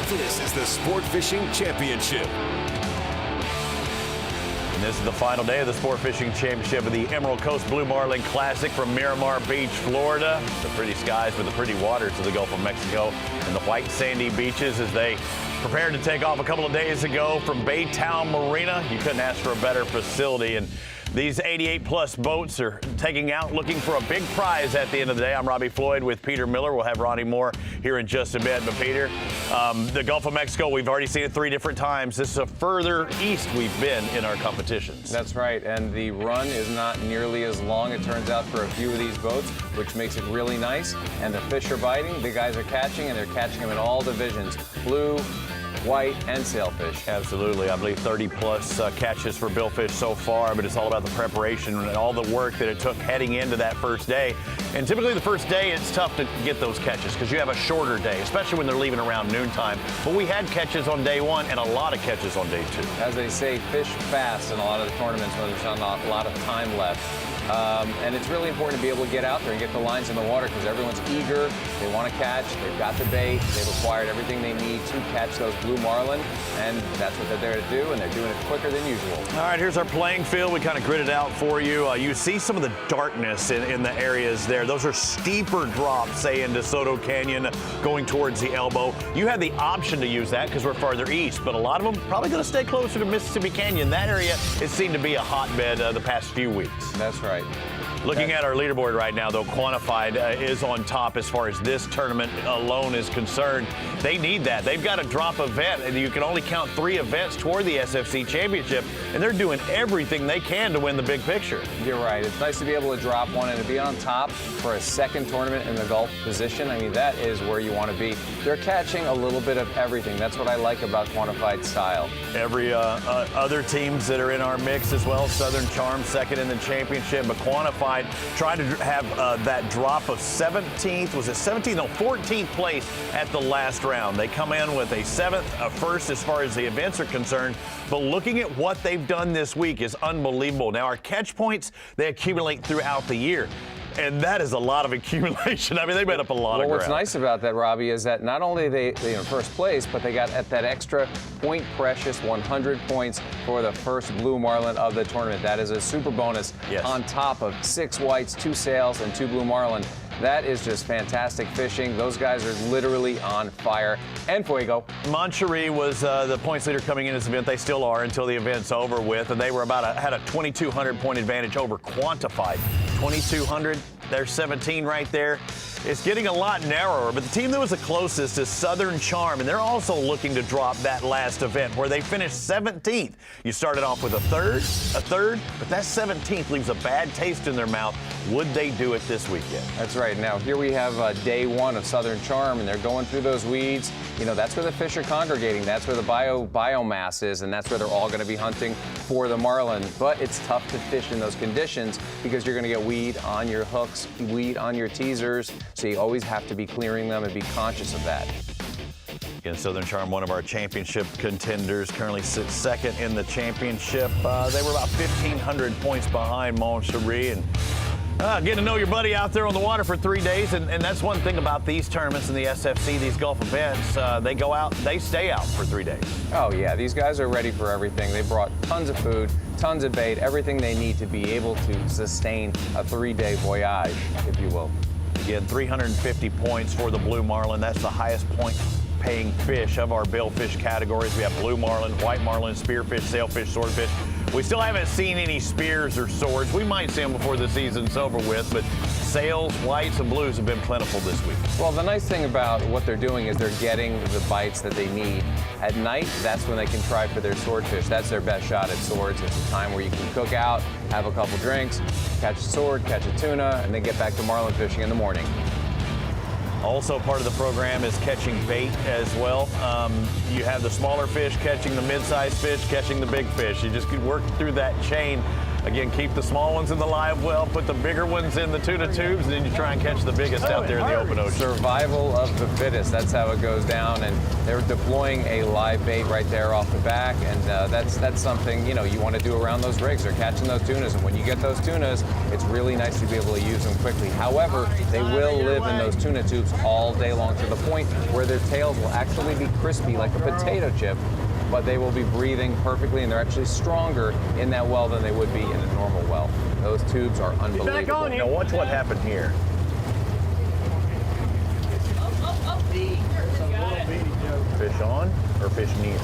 This is the Sport Fishing Championship. And this is the final day of the Sport Fishing Championship of the Emerald Coast Blue Marlin Classic from Miramar Beach, Florida. The pretty skies with the pretty waters of the Gulf of Mexico and the white sandy beaches as they prepared to take off a couple of days ago from Baytown Marina. You couldn't ask for a better facility. And these 88-plus boats are taking out, looking for a big prize at the end of the day. I'm Robbie Floyd with Peter Miller. We'll have Ronnie Moore here in just a bit. But Peter, the Gulf of Mexico, we've already seen it 3 different times. This is a further east we've been in our competitions. That's right, and the run is not nearly as long, it turns out, for a few of these boats, which makes it really nice. And the fish are biting, the guys are catching, and they're catching them in all divisions. Blue, white, and sailfish. Absolutely. I believe 30-plus catches for billfish so far, but it's all about the preparation and all the work that it took heading into that first day. And typically the first day, it's tough to get those catches because you have a shorter day, especially when they're leaving around noontime. But we had catches on day 1 and a lot of catches on day 2. As they say, fish fast in a lot of the tournaments when there's not a lot of time left. And it's really important to be able to get out there and get the lines in the water because everyone's eager. They want to catch. They've got the bait. They've acquired everything they need to catch those blue marlin, and that's what they're there to do, and they're doing it quicker than usual. All right, here's our playing field. We kind of gridded out for you. You see some of the darkness in the areas there. Those are steeper drops, say, into Soto Canyon going towards the elbow. You had the option to use that because we're farther east, but a lot of them probably going to stay closer to Mississippi Canyon. That area, it seemed to be a hotbed the past few weeks. That's right. Looking at our leaderboard right now, though, Quantified is on top as far as this tournament alone is concerned. They need that. They've got to drop event, and you can only count 3 events toward the SFC Championship, and they're doing everything they can to win the big picture. You're right. It's nice to be able to drop one and to be on top for a second tournament in the Gulf position. I mean, that is where you want to be. They're catching a little bit of everything. That's what I like about Quantified style. Every other teams that are in our mix as well, Southern Charm second in the championship, but Quantified trying to have that drop of 17th, was it 17th? No, 14th place at the last round. They come in with a 7th, a 1st as far as the events are concerned, but looking at what they've done this week is unbelievable. Now, our catch points, they accumulate throughout the year. And that is a lot of accumulation. I mean, they made up a lot of ground. Well, what's nice about that, Robbie, is that not only they in first place, but they got at that extra point precious 100 points for the first blue marlin of the tournament. That is a super bonus on top of 6 whites, 2 sails, and 2 blue marlin. That is just fantastic fishing. Those guys are literally on fire. And fuego. Moncherie was the points leader coming in this event. They still are until the event's over with. And they were had a 2,200 point advantage over Quantified. 2,200, there's 17 right there. It's getting a lot narrower, but the team that was the closest is Southern Charm, and they're also looking to drop that last event where they finished 17th. You started off with a third, but that 17th leaves a bad taste in their mouth. Would they do it this weekend? That's right. Now, here we have day 1 of Southern Charm, and they're going through those weeds. You know, that's where the fish are congregating. That's where the biomass is, and that's where they're all going to be hunting for the marlin. But it's tough to fish in those conditions because you're going to get weed on your hooks, weed on your teasers. So you always have to be clearing them and be conscious of that. Again, Southern Charm, one of our championship contenders, currently sits second in the championship. They were about 1,500 points behind Moncherie, and getting to know your buddy out there on the water for 3 days, and that's one thing about these tournaments in the SFC, these Gulf events. They go out, they stay out for 3 days. Oh, yeah. These guys are ready for everything. They brought tons of food, tons of bait, everything they need to be able to sustain a 3-day voyage, if you will. Again, 350 points for the blue marlin. That's the highest point-paying fish of our billfish categories. We have blue marlin, white marlin, spearfish, sailfish, swordfish. We still haven't seen any spears or swords. We might see them before the season's over with, but sails, whites, and blues have been plentiful this week. Well, the nice thing about what they're doing is they're getting the bites that they need. At night, that's when they can try for their swordfish. That's their best shot at swords. It's a time where you can cook out, have a couple drinks, catch a sword, catch a tuna, and then get back to marlin fishing in the morning. Also part of the program is catching bait as well. You have the smaller fish catching the mid-sized fish, catching the big fish. You just could work through that chain. Again, keep the small ones in the live well, put the bigger ones in the tuna tubes, and then you try and catch the biggest out there in the open ocean. Survival of the fittest. That's how it goes down. And they're deploying a live bait right there off the back, and that's something you want to do around those rigs. They're catching those tunas, and when you get those tunas, it's really nice to be able to use them quickly. However, they will live in those tuna tubes all day long to the point where their tails will actually be crispy like a potato chip, but they will be breathing perfectly, and they're actually stronger in that well than they would be in a normal well. Those tubes are unbelievable. Now watch what happened here. Fish on or fish near?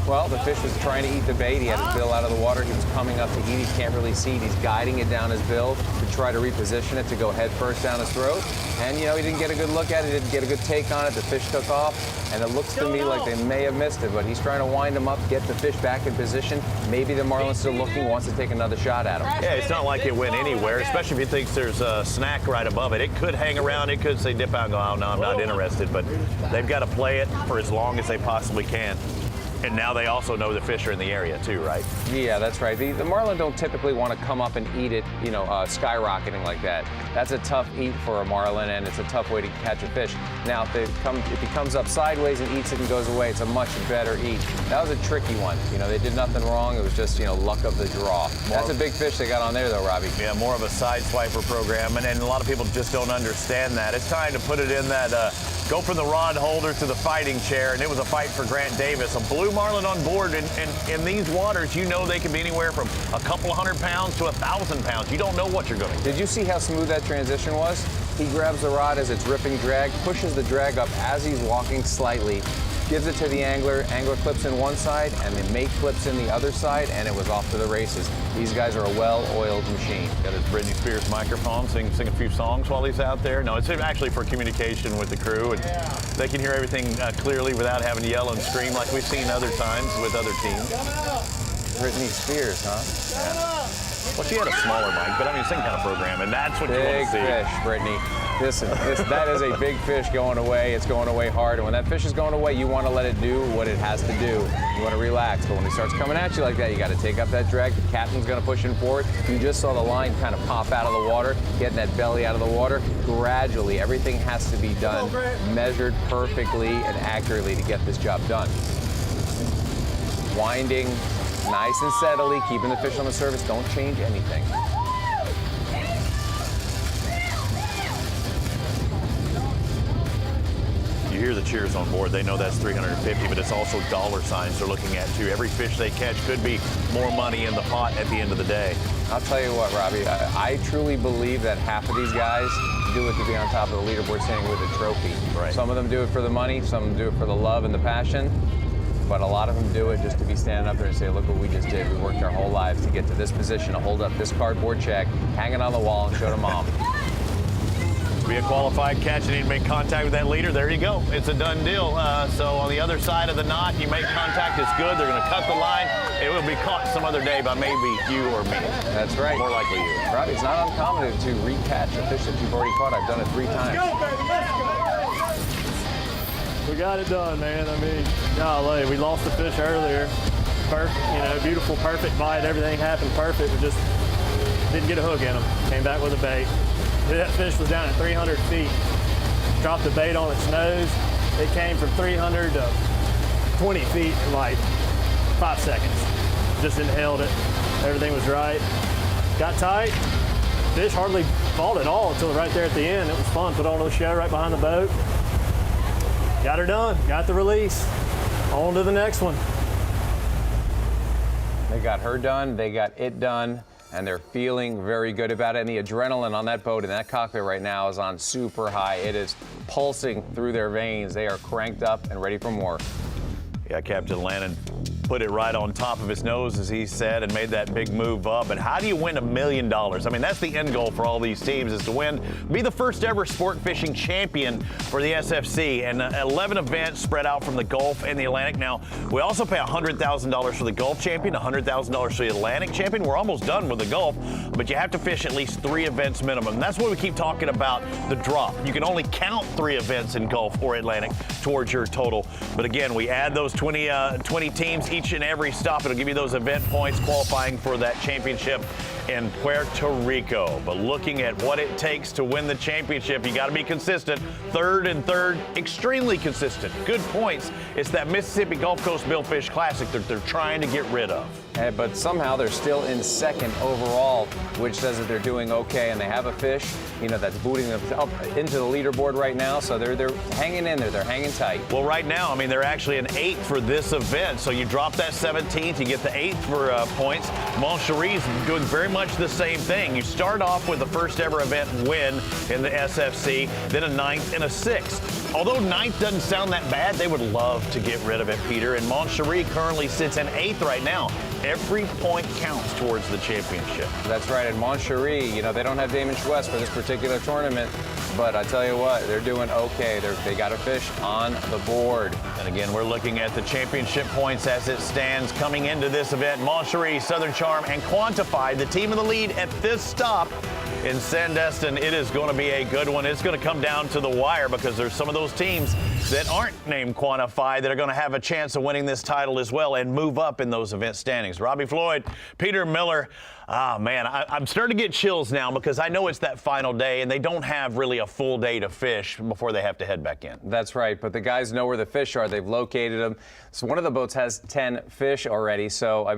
Well, the fish was trying to eat the bait. He had his bill out of the water. He was coming up to eat. He can't really see it. He's guiding it down his bill to try to reposition it to go head first down his throat. And, he didn't get a good look at it. He didn't get a good take on it. The fish took off. And it looks to me like they may have missed it, but he's trying to wind him up, get the fish back in position. Maybe the Marlin's still looking, wants to take another shot at him. Yeah, it's not like it went anywhere, especially if he thinks there's a snack right above it. It could hang around. It could say dip out and go, oh, no, I'm not interested. But they've got to play it for as long as they possibly can. And now they also know the fish are in the area too, right? Yeah, that's right. The Marlin don't typically want to come up and eat it, skyrocketing like that. That's a tough eat for a Marlin, and it's a tough way to catch a fish. Now, if he comes up sideways and eats it and goes away, it's a much better eat. That was a tricky one. They did nothing wrong. It was just, luck of the draw. That's a big fish they got on there, though, Robbie. Yeah, more of a side swiper program, and a lot of people just don't understand that. It's time to put it in that go from the rod holder to the fighting chair, and it was a fight for Grant Davis. A blue Marlin on board, and in these waters, they can be anywhere from a couple 100 pounds to 1,000 pounds. You don't know what you're going to get. Did you see how smooth that transition was? He grabs the rod as it's ripping drag, pushes the drag up as he's walking slightly, gives it to the angler. Angler clips in one side, and the mate clips in the other side, and it was off to the races. These guys are a well-oiled machine. Got his Britney Spears microphone, sing a few songs while he's out there. No, it's actually for communication with the crew, and they can hear everything clearly without having to yell and scream like we've seen other times with other teams. Britney Spears, huh? Yeah. Well, she had a smaller mic, but same kind of program, and that's what you want to see. Big fish, Brittany. That is a big fish going away. It's going away hard, and when that fish is going away, you want to let it do what it has to do. You want to relax, but when it starts coming at you like that, you got to take up that drag. The captain's going to push him forward. You just saw the line kind of pop out of the water, getting that belly out of the water. Gradually, everything has to be done, measured perfectly and accurately to get this job done. Winding, nice and steadily, keeping the fish on the surface. Don't change anything. You hear the cheers on board. They know that's 350, but it's also dollar signs they're looking at too. Every fish they catch could be more money in the pot at the end of the day. I'll tell you what, Robbie, I truly believe that half of these guys do it to be on top of the leaderboard standing with a trophy. Right. Some of them do it for the money, some of them do it for the love and the passion, but a lot of them do it just to be standing up there and say, look what we just did. We worked our whole lives to get to this position, to hold up this cardboard check, hang it on the wall, and show to mom. Be a qualified catch and you make contact with that leader, there you go. It's a done deal. So on the other side of the knot, you make contact, it's good. They're going to cut the line. It will be caught some other day by maybe you or me. That's right. More likely you. Robbie, it's not uncommon to recatch a fish that you've already caught. I've done it 3 times. Let's go, baby, let's go. We got it done, man. Golly, we lost the fish earlier. Perfect, beautiful, perfect bite. Everything happened perfect. We just didn't get a hook in them. Came back with a bait. That fish was down at 300 feet. Dropped the bait on its nose. It came from 300 to 20 feet in like 5 seconds. Just inhaled it. Everything was right. Got tight. Fish hardly fought at all until right there at the end. It was fun. Put on a little show right behind the boat. Got her done. Got the release. On to the next one. They got her done. They got it done. And they're feeling very good about it. And the adrenaline on that boat in that cockpit right now is on super high. It is pulsing through their veins. They are cranked up and ready for more. Yeah, Captain Lannon put it right on top of his nose, as he said, and made that big move up. But how do you win $1 million? That's the end goal for all these teams, is to win, be the first ever sport fishing champion for the SFC, and 11 events spread out from the Gulf and the Atlantic. Now, we also pay $100,000 for the Gulf champion, $100,000 for the Atlantic champion. We're almost done with the Gulf, but you have to fish at least 3 events minimum. That's why we keep talking about the drop. You can only count 3 events in Gulf or Atlantic towards your total. But again, we add those 20 teams. Each each and every stop. It'll give you those event points qualifying for that championship in Puerto Rico. But looking at what it takes to win the championship, you got to be consistent. Third and third, extremely consistent. Good points. It's that Mississippi Gulf Coast Billfish Classic that they're trying to get rid of. But somehow they're still in second overall, which says that they're doing okay, and they have a fish, that's booting them up into the leaderboard right now. So they're hanging in there. They're hanging tight. Well, right now, they're actually an 8th for this event. So you drop that 17th, you get the 8th for points. Montcherie's doing very much the same thing. You start off with the first ever event win in the SFC, then a 9th and a 6th. Although 9th doesn't sound that bad, they would love to get rid of it, Peter. And Montcherie currently sits in 8th right now. Every point counts towards the championship. That's right. And Montcherie, they don't have Damon Schwest for this particular tournament, but I tell you what, they're doing okay. They got a fish on the board. And again, we're looking at the championship points as it stands coming into this event. Montcherie, Southern Charm, and Quantified, the team in the lead at this stop in Sandestin. It is going to be a good one. It's going to come down to the wire because there's some of those teams that aren't named Quantified that are going to have a chance of winning this title as well and move up in those event standings. Robbie Floyd, Peter Miller. Oh, man, I'm starting to get chills now because I know it's that final day, and they don't have really a full day to fish before they have to head back in. That's right, but the guys know where the fish are. They've located them. So one of the boats has 10 fish already. So,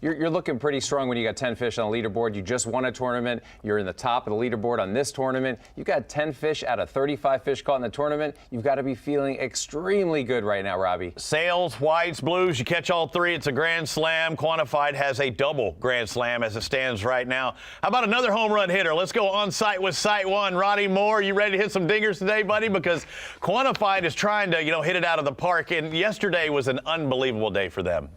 you're looking pretty strong when you got 10 fish on the leaderboard. You just won a tournament. You're in the top of the leaderboard on this tournament. You got 10 fish out of 35 fish caught in the tournament. You've got to be feeling extremely good right now, Robbie. Sails, whites, blues, you catch all three. It's a grand slam. Quantified has a double grand slam as it stands right now. How about another home run hitter? Let's go on site with Site 1. Roddy Moore, you ready to hit some dingers today, buddy? Because Quantified is trying to, hit it out of the park, and yesterday was an unbelievable day for them.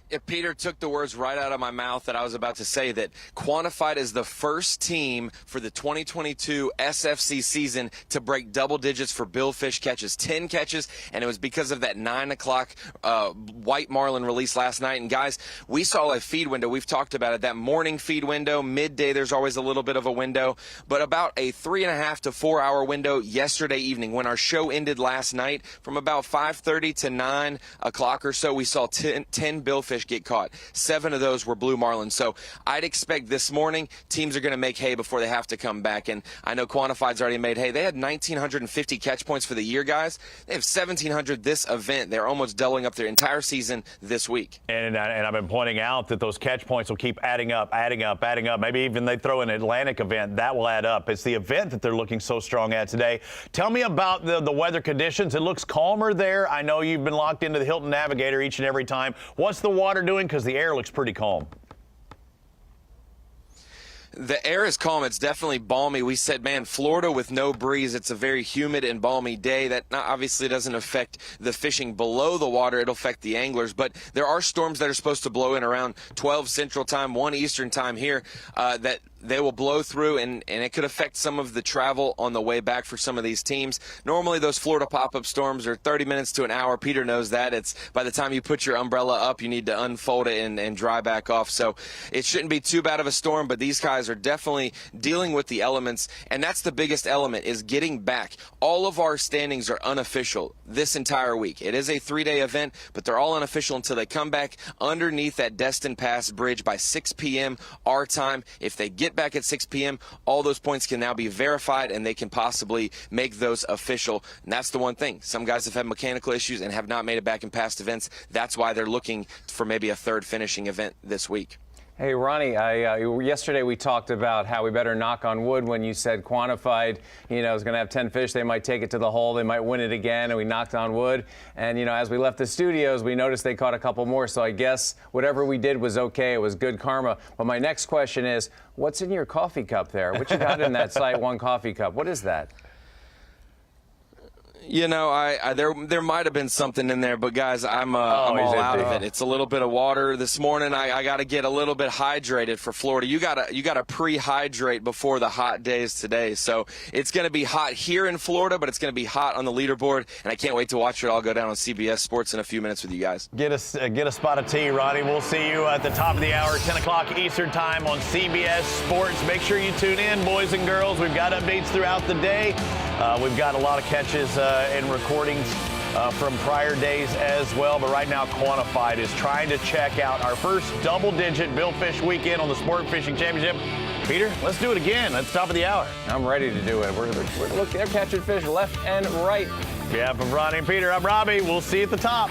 If Peter took the words right out of my mouth that I was about to say, that Quantified is the first team for the 2022 SFC season to break double digits for billfish catches, 10 catches, and it was because of that 9 o'clock white marlin release last night. And guys, we saw a feed window. We've talked about it, that morning feed window, midday, there's always a little bit of a window, but about a 3.5 to 4 hour window yesterday evening when our show ended last night. From about 5:30 to 9 o'clock or so, we saw 10 billfish get caught. 7 of those were blue marlin. So I'd expect this morning teams are going to make hay before they have to come back. And I know Quantified's already made hay. They had 1,950 catch points for the year, guys. They have 1,700 this event. They're almost doubling up their entire season this week. And I've been pointing out that those catch points will keep adding up. Maybe even they throw an Atlantic event. That will add up. It's the event that they're looking so strong at today. Tell me about the weather conditions. It looks calmer there. I know you've been locked into the Hilton Navigator each and every time. What's the water doing? Because the air looks pretty calm. The air is calm. It's definitely balmy. We said, man, Florida with no breeze. It's a very humid and balmy day. That obviously doesn't affect the fishing below the water. It'll affect the anglers. But there are storms that are supposed to blow in around 12 Central Time, 1 Eastern Time here, that they will blow through, and it could affect some of the travel on the way back for some of these teams. Normally, those Florida pop-up storms are 30 minutes to an hour. Peter knows that. It's by the time you put your umbrella up, you need to unfold it and dry back off. So it shouldn't be too bad of a storm, but these guys are definitely dealing with the elements, and that's the biggest element, is getting back. All of our standings are unofficial this entire week. It is a 3-day event, but they're all unofficial until they come back underneath that Destin Pass bridge by 6 p.m. our time. If they get back at 6 p.m., all those points can now be verified, and they can possibly make those official. And that's the one thing. Some guys have had mechanical issues and have not made it back in past events. That's why they're looking for maybe a third finishing event this week. Hey, Ronnie, yesterday we talked about how we better knock on wood when you said Quantified, is going to have 10 fish. They might take it to the hole. They might win it again, and we knocked on wood. And, as we left the studios, we noticed they caught a couple more. So I guess whatever we did was okay. It was good karma. But my next question is, what's in your coffee cup there? What you got in that Site 1 coffee cup? What is that? There might have been something in there, but guys, I'm all out of it. It's a little bit of water this morning. I got to get a little bit hydrated for Florida. You gotta pre-hydrate before the hot days today. So it's going to be hot here in Florida, but it's going to be hot on the leaderboard, and I can't wait to watch it all go down on CBS Sports in a few minutes with you guys. Get a spot of tea, Ronnie. We'll see you at the top of the hour, 10 o'clock Eastern Time on CBS Sports. Make sure you tune in, boys and girls. We've got updates throughout the day. We've got a lot of catches and recordings from prior days as well, but right now Quantified is trying to check out our first double-digit billfish weekend on the Sport Fishing Championship. Peter, let's do it again at the top of the hour. I'm ready to do it. Look, they're catching fish left and right. Yeah, from Ronnie and Peter, I'm Robbie. We'll see you at the top.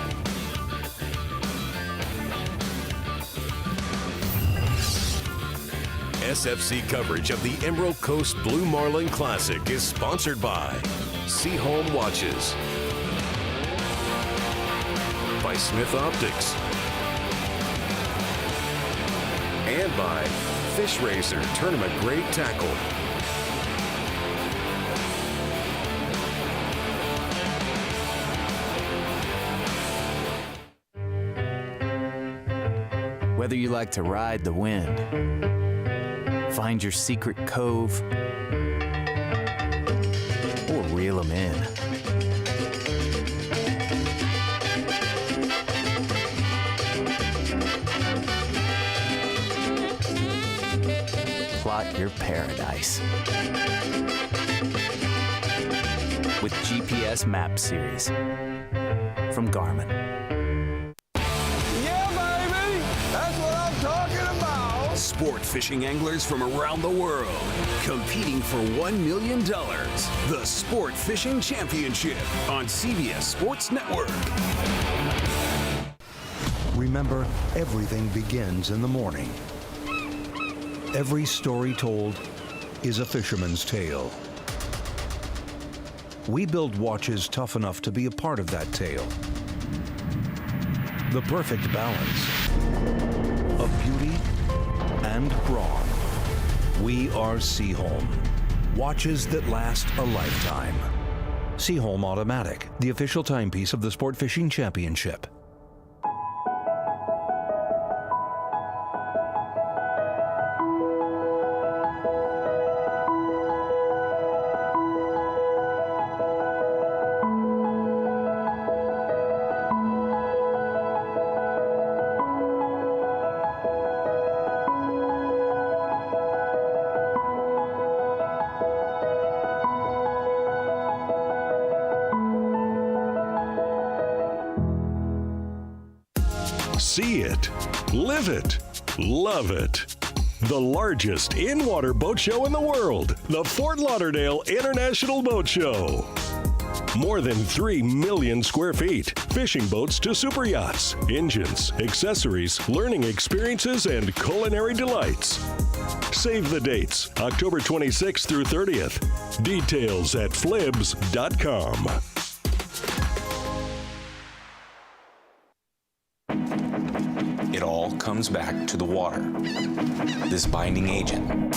SFC coverage of the Emerald Coast Blue Marlin Classic is sponsored by Seahome Watches, by Smith Optics, and by Fish Razor Tournament Grade Tackle. Whether you like to ride the wind, find your secret cove, or reel them in. Plot your paradise with GPS Map Series from Garmin. Sport fishing anglers from around the world competing for $1 million. The Sport Fishing Championship on CBS Sports Network. Remember, everything begins in the morning. Every story told is a fisherman's tale. We build watches tough enough to be a part of that tale. The perfect balance of beauty and brawn. We are Seahome. Watches that last a lifetime. Seahome Automatic, the official timepiece of the Sport Fishing Championship. See it, live it, love it. The largest in-water boat show in the world, the Fort Lauderdale International Boat Show. More than 3 million square feet, fishing boats to super yachts, engines, accessories, learning experiences, and culinary delights. Save the dates, October 26th through 30th. Details at flibs.com. It all comes back to the water. This binding agent.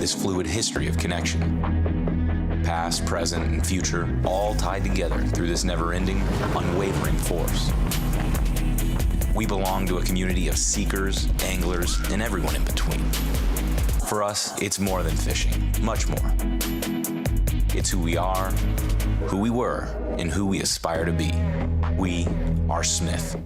This fluid history of connection. Past, present, and future, all tied together through this never-ending, unwavering force. We belong to a community of seekers, anglers, and everyone in between. For us, it's more than fishing, much more. It's who we are, who we were, and who we aspire to be. We are Smith.